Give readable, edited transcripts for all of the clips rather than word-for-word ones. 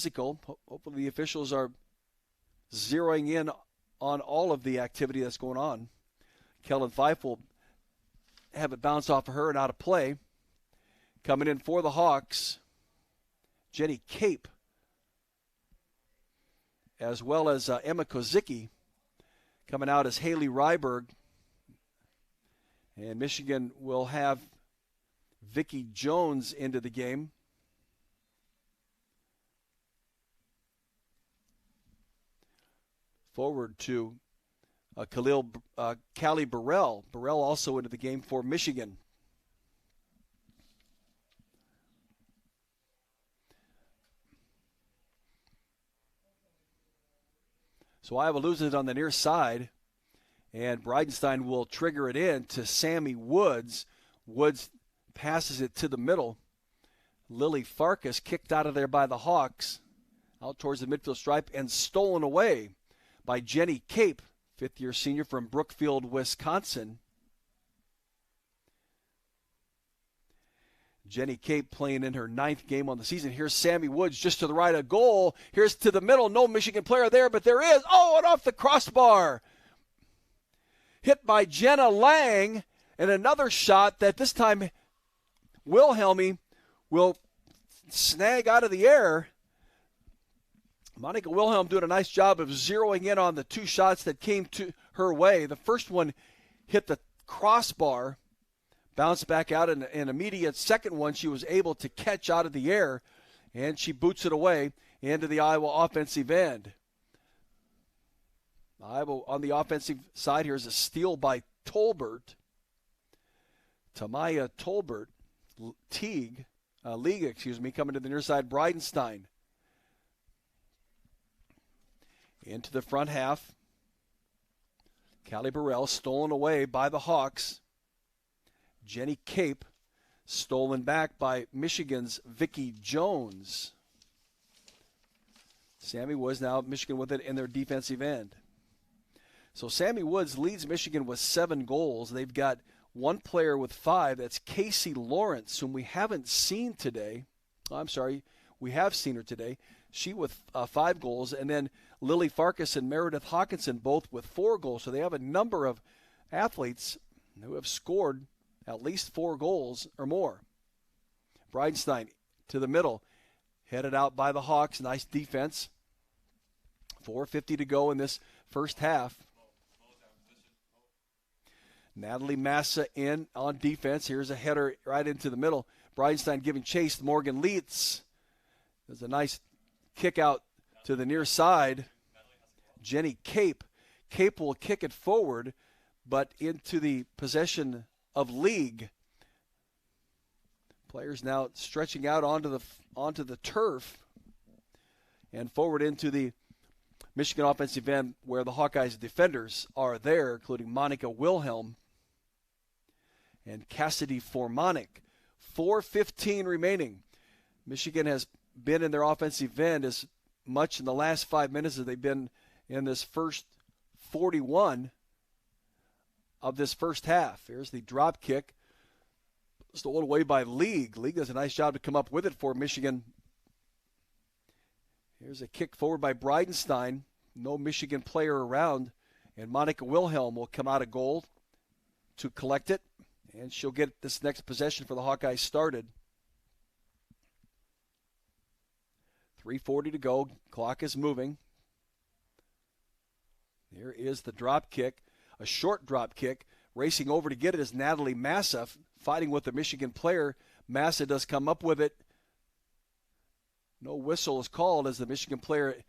physical. Hopefully the officials are zeroing in on all of the activity that's going on. Kellen Fife will have it bounce off of her and out of play. Coming in for the Hawks, Jenny Cape, as well as Emma Kozicki. Coming out as Haley Ryberg. And Michigan will have Vicki Jones into the game. Forward to Callie Burrell. Burrell also into the game for Michigan. So Iowa loses it on the near side, and Bridenstine will trigger it in to Sammy Woods. Woods passes it to the middle. Lily Farkas kicked out of there by the Hawks, out towards the midfield stripe, and stolen away by Jenny Cape, fifth-year senior from Brookfield, Wisconsin. Jenny Cape playing in her 9th game on the season. Here's Sammy Woods just to the right of goal. Here's to the middle. No Michigan player there, but there is. Oh, and off the crossbar. Hit by Jenna Lang. And another shot that this time Wilhelmy will snag out of the air. Monica Wilhelm doing a nice job of zeroing in on the two shots that came to her way. The first one hit the crossbar, bounced back out, and an immediate second one she was able to catch out of the air, and she boots it away into the Iowa offensive end. Iowa on the offensive side here is a steal by Tolbert. Tamaya Tolbert, League, coming to the near side, Bridenstine. Into the front half. Callie Burrell stolen away by the Hawks. Jenny Cape stolen back by Michigan's Vicki Jones. Sammy Woods now, Michigan with it in their defensive end. So Sammy Woods leads Michigan with 7 goals. They've got one player with 5. That's Casey Lawrence, whom we haven't seen today. We have seen her today. She with 5 goals. And then Lily Farkas and Meredith Hawkinson both with 4 goals. So they have a number of athletes who have scored at least 4 goals or more. Bridenstine to the middle, headed out by the Hawks. Nice defense. 4:50 to go in this first half. Natalie Massa in on defense. Here's a header right into the middle. Bridenstine giving chase. Morgan Leitz. There's a nice kick out to the near side. Jenny Cape. Cape will kick it forward, but into the possession of League. Players now stretching out onto the turf and forward into the Michigan offensive end where the Hawkeyes defenders are there, including Monica Wilhelm and Cassidy Formanek. 4:15 remaining. Michigan has been in their offensive end as much in the last 5 minutes as they've been in this first 41 of this first half. Here's the drop kick. Stolen away by League. League does a nice job to come up with it for Michigan. Here's a kick forward by Bridenstine. No Michigan player around. And Monica Wilhelm will come out of goal to collect it. And she'll get this next possession for the Hawkeyes started. 3:40 to go. Clock is moving. There is the drop kick. A short drop kick. Racing over to get it is Natalie Massa, fighting with the Michigan player. Massa does come up with it. No whistle is called as the Michigan player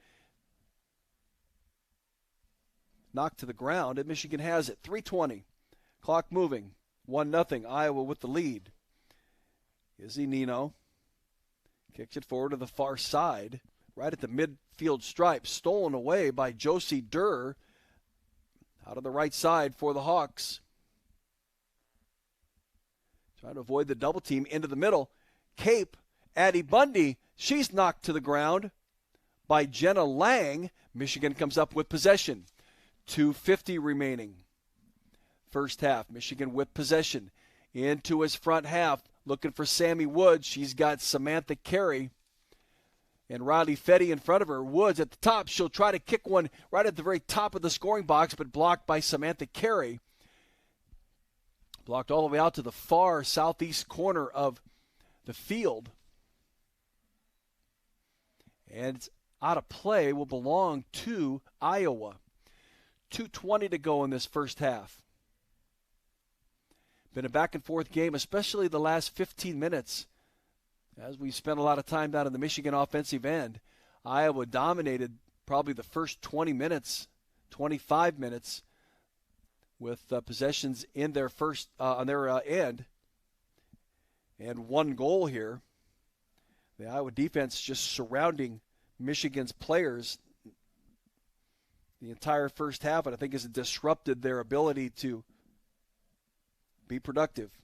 knocked to the ground, and Michigan has it. 3:20. Clock moving. 1-0. Iowa with the lead. Izzy Nino kicks it forward to the far side, right at the midfield stripe. Stolen away by Josie Durr. Out on the right side for the Hawks. Trying to avoid the double team into the middle. Cape, Addie Bundy, she's knocked to the ground by Jenna Lang. Michigan comes up with possession. 2:50 remaining. First half, Michigan with possession. Into his front half, looking for Sammy Woods. She's got Samantha Carey And Riley Fetty in front of her. Woods at the top. She'll try to kick one right at the very top of the scoring box, but blocked by Samantha Carey. Blocked all the way out to the far southeast corner of the field. And it's out of play, will belong to Iowa. 2:20 to go in this first half. Been a back-and-forth game, especially the last 15 minutes. As we spent a lot of time down in the Michigan offensive end, Iowa dominated probably the first 20 minutes, 25 minutes, with possessions in their first on their end, and one goal here. The Iowa defense just surrounding Michigan's players the entire first half, and I think has disrupted their ability to be productive.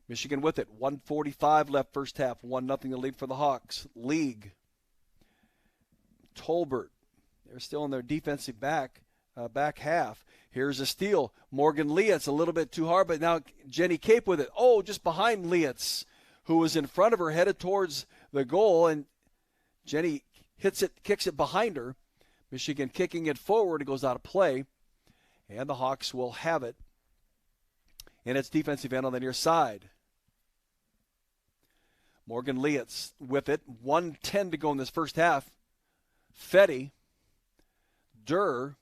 Michigan with it. 1:45 left first half. 1-0 to lead for the Hawks. League. Tolbert. They're still in their defensive back half. Here's a steal. Morgan Lietz a little bit too hard, but now Jenny Cape with it. Oh, just behind Lietz, who was in front of her, headed towards the goal, and Jenny hits it, kicks it behind her. Michigan kicking it forward. It goes out of play, and the Hawks will have it in its defensive end on the near side. Morgan Lietz with it. 1:10 to go in this first half. Fetty, Durr,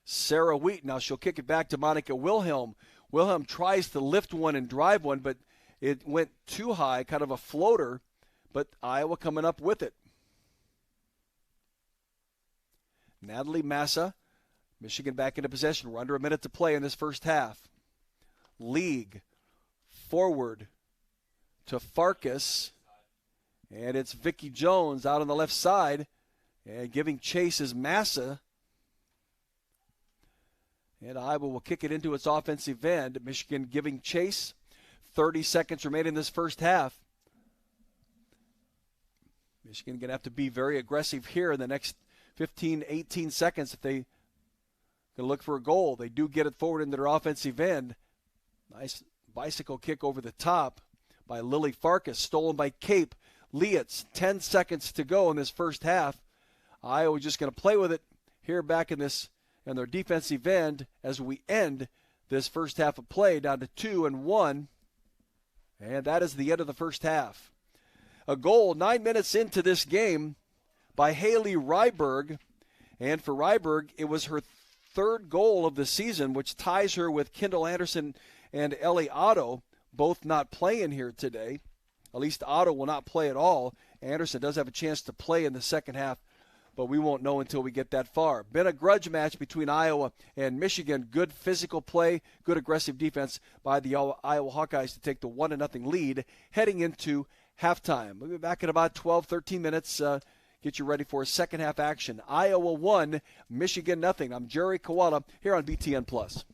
Sarah Wheat. Now she'll kick it back to Monica Wilhelm. Wilhelm tries to lift one and drive one, but it went too high, kind of a floater, but Iowa coming up with it. Natalie Massa, Michigan back into possession. We're under a minute to play in this first half. League, forward to Farkas, and it's Vicki Jones out on the left side, and giving chase is Massa. And Iowa will kick it into its offensive end. Michigan giving chase. 30 seconds remaining in this first half. Michigan going to have to be very aggressive here in the next 15, 18 seconds if they going to look for a goal. They do get it forward into their offensive end. Nice bicycle kick over the top by Lily Farkas, stolen by Cape. Lietz, 10 seconds to go in this first half. Iowa just going to play with it here back in their defensive end as we end this first half of play down to 2-1. And that is the end of the first half. A goal 9 minutes into this game by Haley Ryberg. And for Ryberg, it was her third goal of the season, which ties her with Kendall Anderson and Ellie Otto, both not playing here today. At least Otto will not play at all. Anderson does have a chance to play in the second half, but we won't know until we get that far. Been a grudge match between Iowa and Michigan. Good physical play, good aggressive defense by the Iowa Hawkeyes to take the 1-0 lead heading into halftime. We'll be back in about 12, 13 minutes. Get you ready for a second half action. Iowa 1, Michigan 0. I'm Jerry Koala here on BTN Plus.